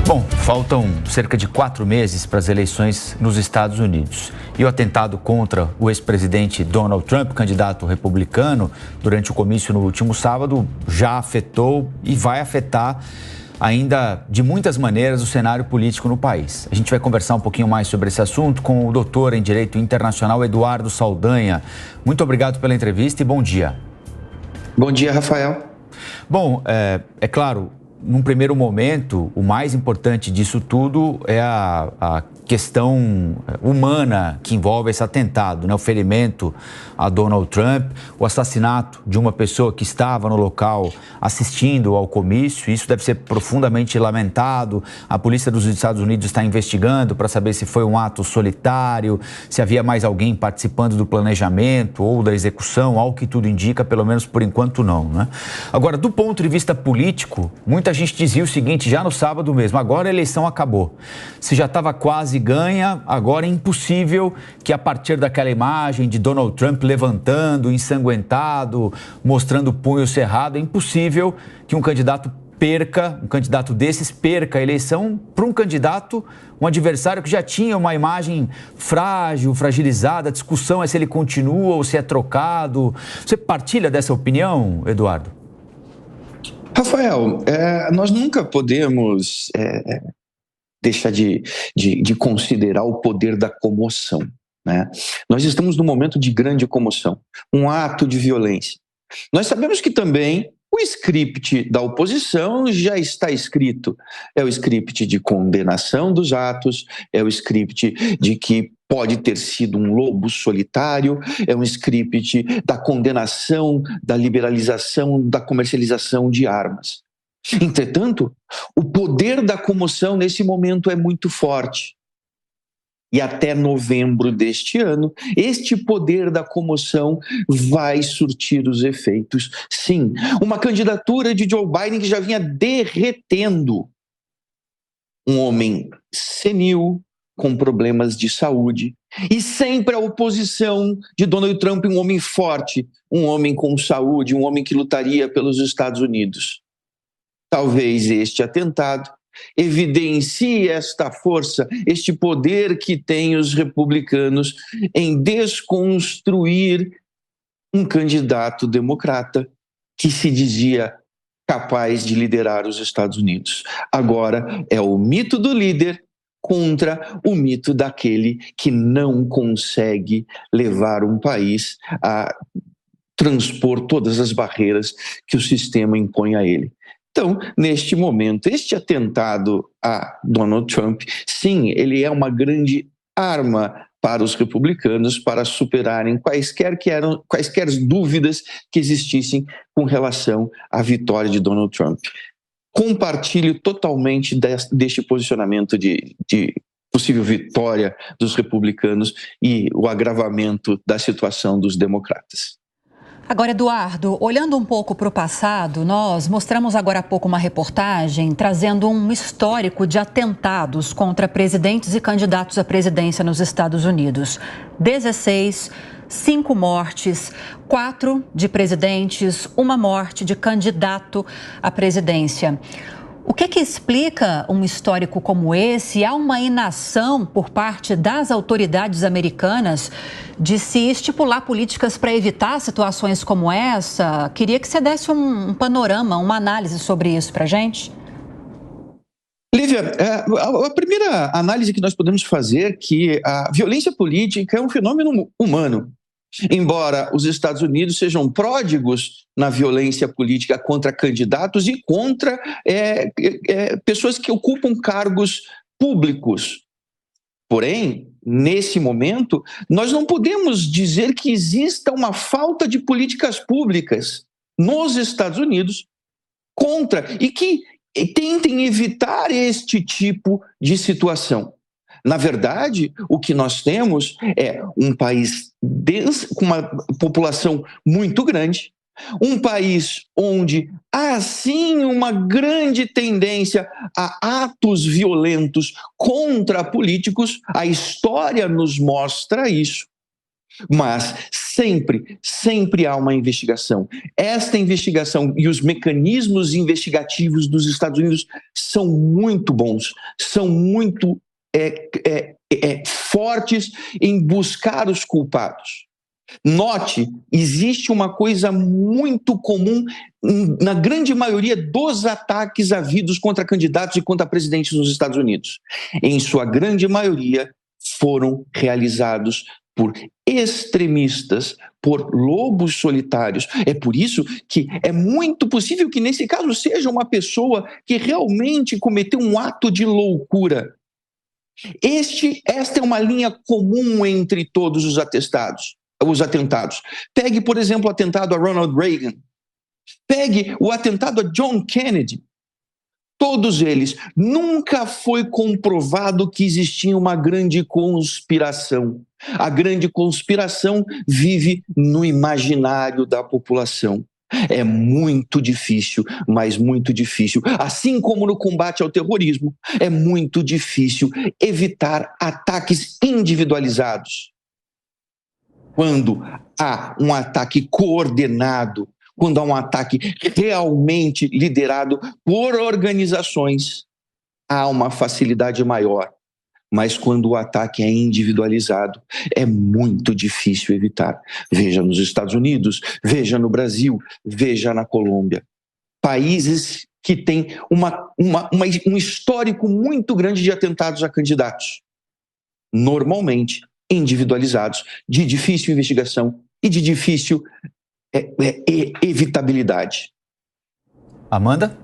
Bom, faltam cerca de 4 meses para as eleições nos Estados Unidos. E o atentado contra o ex-presidente Donald Trump, candidato republicano, durante o comício no último sábado, já afetou e vai afetar ainda de muitas maneiras o cenário político no país. A gente vai conversar um pouquinho mais sobre esse assunto com o doutor em Direito Internacional Eduardo Saldanha. Muito obrigado pela entrevista e bom dia. Bom dia, Rafael. Bom, é claro, num primeiro momento, o mais importante disso tudo é a questão humana que envolve esse atentado, né? O ferimento a Donald Trump, o assassinato de uma pessoa que estava no local assistindo ao comício. Isso deve ser profundamente lamentado. A polícia dos Estados Unidos está investigando para saber se foi um ato solitário, se havia mais alguém participando do planejamento ou da execução, algo que tudo indica, pelo menos por enquanto não, né? Agora, do ponto de vista político, muita gente dizia o seguinte, já no sábado mesmo, agora a eleição acabou. Se já estava quase ganha, agora é impossível que a partir daquela imagem de Donald Trump levantando, ensanguentado, mostrando o punho cerrado, é impossível que um candidato desses perca a eleição para um candidato, um adversário que já tinha uma imagem frágil, fragilizada. A discussão é se ele continua ou se é trocado. Você partilha dessa opinião, Eduardo? Rafael, nós nunca podemos deixar de considerar o poder da comoção, né? Nós estamos num momento de grande comoção, um ato de violência. Nós sabemos que também o script da oposição já está escrito. É o script de condenação dos atos, é o script de que pode ter sido um lobo solitário, é um script da condenação, da liberalização, da comercialização de armas. Entretanto, o poder da comoção nesse momento é muito forte. E até novembro deste ano, este poder da comoção vai surtir os efeitos. Sim, uma candidatura de Joe Biden que já vinha derretendo. Um homem senil, com problemas de saúde, e sempre a oposição de Donald Trump, um homem forte, um homem com saúde, um homem que lutaria pelos Estados Unidos. Talvez este atentado evidencie esta força, este poder que têm os republicanos em desconstruir um candidato democrata que se dizia capaz de liderar os Estados Unidos. Agora é o mito do líder contra o mito daquele que não consegue levar um país a transpor todas as barreiras que o sistema impõe a ele. Então, neste momento, este atentado a Donald Trump, sim, ele é uma grande arma para os republicanos para superarem quaisquer dúvidas que existissem com relação à vitória de Donald Trump. Compartilho totalmente deste posicionamento de possível vitória dos republicanos e o agravamento da situação dos democratas. Agora, Eduardo, olhando um pouco para o passado, nós mostramos agora há pouco uma reportagem trazendo um histórico de atentados contra presidentes e candidatos à presidência nos Estados Unidos. 16, 5 mortes, 4 de presidentes, 1 morte de candidato à presidência. O que explica um histórico como esse? Há uma inação por parte das autoridades americanas de se estipular políticas para evitar situações como essa? Queria que você desse um panorama, uma análise sobre isso para a gente. Lívia, a primeira análise que nós podemos fazer é que a violência política é um fenômeno humano. Embora os Estados Unidos sejam pródigos na violência política contra candidatos e contra pessoas que ocupam cargos públicos. Porém, nesse momento, nós não podemos dizer que exista uma falta de políticas públicas nos Estados Unidos contra e que tentem evitar este tipo de situação. Na verdade, o que nós temos é um país denso, com uma população muito grande, um país onde há sim uma grande tendência a atos violentos contra políticos. A história nos mostra isso. Mas sempre há uma investigação. Esta investigação e os mecanismos investigativos dos Estados Unidos são muito bons, são muito fortes em buscar os culpados. Note, existe uma coisa muito comum na grande maioria dos ataques havidos contra candidatos e contra presidentes nos Estados Unidos. Em sua grande maioria, foram realizados por extremistas, por lobos solitários. É por isso que é muito possível que, nesse caso, seja uma pessoa que realmente cometeu um ato de loucura. Esta é uma linha comum entre todos os atentados. Pegue, por exemplo, o atentado a Ronald Reagan. Pegue o atentado a John Kennedy. Todos eles, nunca foi comprovado que existia uma grande conspiração. A grande conspiração vive no imaginário da população. É muito difícil, mas muito difícil. Assim como no combate ao terrorismo, é muito difícil evitar ataques individualizados. Quando há um ataque coordenado, quando há um ataque realmente liderado por organizações, há uma facilidade maior. Mas quando o ataque é individualizado, é muito difícil evitar. Veja nos Estados Unidos, veja no Brasil, veja na Colômbia. Países que têm um histórico muito grande de atentados a candidatos. Normalmente individualizados, de difícil investigação e de difícil evitabilidade. Amanda?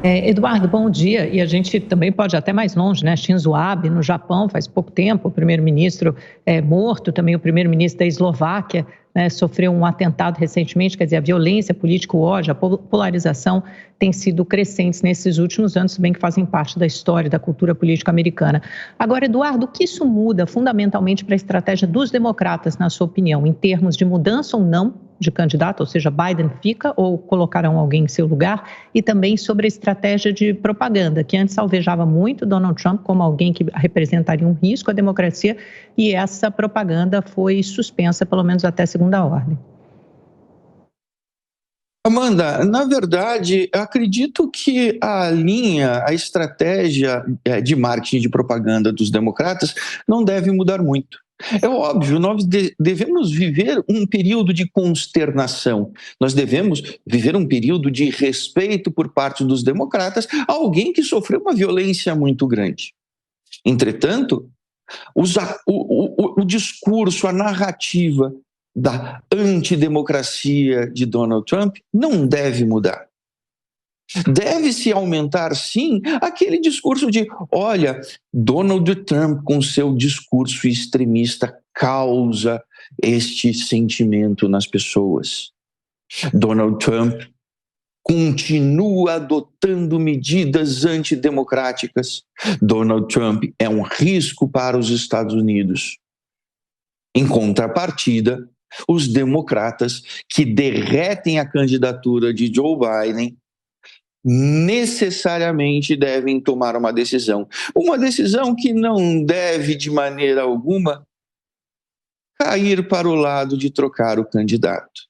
Eduardo, bom dia. E a gente também pode ir até mais longe, né? Shinzo Abe, no Japão, faz pouco tempo, o primeiro-ministro morto, também o primeiro-ministro da Eslováquia, né, sofreu um atentado recentemente. Quer dizer, a violência política, o ódio, a polarização têm sido crescentes nesses últimos anos, se bem que fazem parte da história, da cultura política americana. Agora, Eduardo, o que isso muda fundamentalmente para a estratégia dos democratas, na sua opinião, em termos de mudança ou não de candidato, ou seja, Biden fica ou colocarão alguém em seu lugar, e também sobre a estratégia de propaganda, que antes alvejava muito Donald Trump como alguém que representaria um risco à democracia, e essa propaganda foi suspensa, pelo menos até segunda ordem. Amanda, na verdade, eu acredito que a estratégia de marketing de propaganda dos democratas não deve mudar muito. É óbvio, nós devemos viver um período de consternação, nós devemos viver um período de respeito por parte dos democratas a alguém que sofreu uma violência muito grande. Entretanto, o discurso, a narrativa da antidemocracia de Donald Trump não deve mudar. Deve-se aumentar, sim, aquele discurso de, olha, Donald Trump com seu discurso extremista causa este sentimento nas pessoas. Donald Trump continua adotando medidas antidemocráticas. Donald Trump é um risco para os Estados Unidos. Em contrapartida, os democratas que derretem a candidatura de Joe Biden necessariamente devem tomar uma decisão que não deve de maneira alguma cair para o lado de trocar o candidato.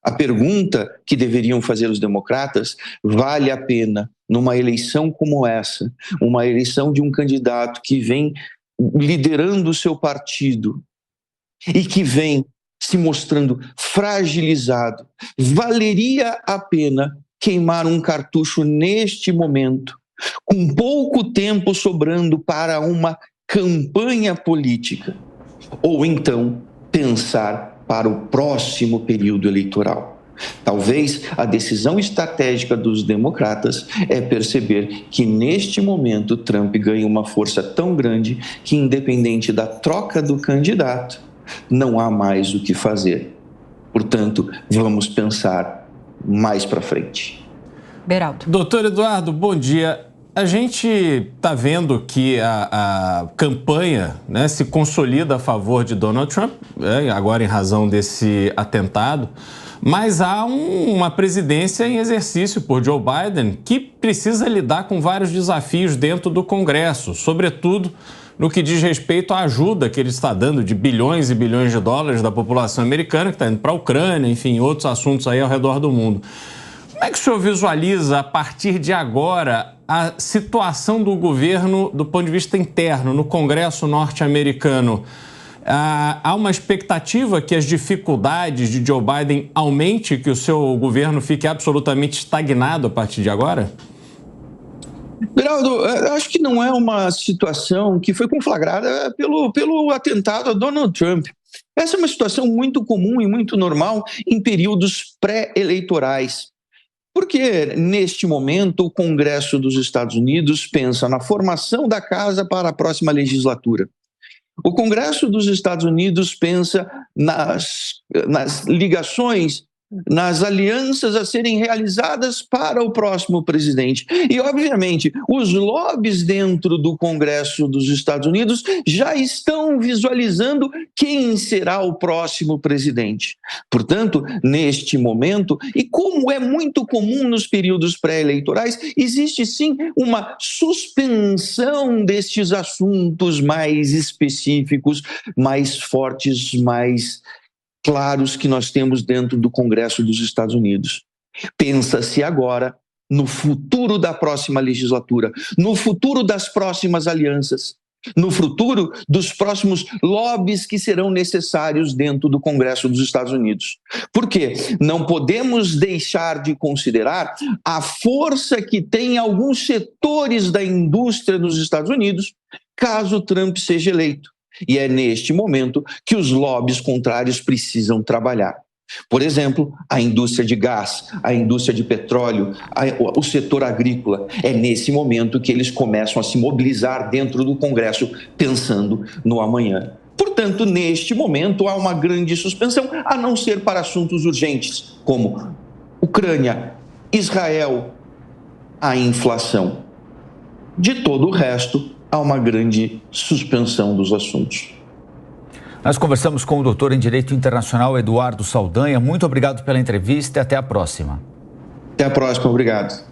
A pergunta que deveriam fazer os democratas: vale a pena, numa eleição como essa, uma eleição de um candidato que vem liderando o seu partido e que vem se mostrando fragilizado, valeria a pena queimar um cartucho neste momento, com pouco tempo sobrando para uma campanha política, ou então pensar para o próximo período eleitoral? Talvez a decisão estratégica dos democratas é perceber que neste momento Trump ganha uma força tão grande que, independente da troca do candidato, não há mais o que fazer. Portanto, vamos pensar mais para frente. Beraldo. Doutor Eduardo, bom dia. A gente está vendo que a campanha, né, se consolida a favor de Donald Trump, agora em razão desse atentado, mas há uma presidência em exercício por Joe Biden que precisa lidar com vários desafios dentro do Congresso, sobretudo no que diz respeito à ajuda que ele está dando de bilhões e bilhões de dólares da população americana, que está indo para a Ucrânia, enfim, outros assuntos aí ao redor do mundo. Como é que o senhor visualiza, a partir de agora, a situação do governo do ponto de vista interno, no Congresso norte-americano? Há uma expectativa que as dificuldades de Joe Biden aumente, que o seu governo fique absolutamente estagnado a partir de agora? Beraldo, acho que não é uma situação que foi conflagrada pelo atentado a Donald Trump. Essa é uma situação muito comum e muito normal em períodos pré-eleitorais. Porque, neste momento, o Congresso dos Estados Unidos pensa na formação da casa para a próxima legislatura. O Congresso dos Estados Unidos pensa nas ligações, nas alianças a serem realizadas para o próximo presidente. E, obviamente, os lobbies dentro do Congresso dos Estados Unidos já estão visualizando quem será o próximo presidente. Portanto, neste momento, e como é muito comum nos períodos pré-eleitorais, existe sim uma suspensão destes assuntos mais específicos, mais fortes, mais claros que nós temos dentro do Congresso dos Estados Unidos. Pensa-se agora no futuro da próxima legislatura, no futuro das próximas alianças, no futuro dos próximos lobbies que serão necessários dentro do Congresso dos Estados Unidos. Por quê? Não podemos deixar de considerar a força que tem alguns setores da indústria nos Estados Unidos, caso Trump seja eleito. E é neste momento que os lobbies contrários precisam trabalhar. Por exemplo, a indústria de gás, a indústria de petróleo, o setor agrícola. É nesse momento que eles começam a se mobilizar dentro do Congresso, pensando no amanhã. Portanto, neste momento, há uma grande suspensão, a não ser para assuntos urgentes, como Ucrânia, Israel, a inflação. De todo o resto, há uma grande suspensão dos assuntos. Nós conversamos com o doutor em Direito Internacional Eduardo Saldanha. Muito obrigado pela entrevista e até a próxima. Até a próxima, obrigado.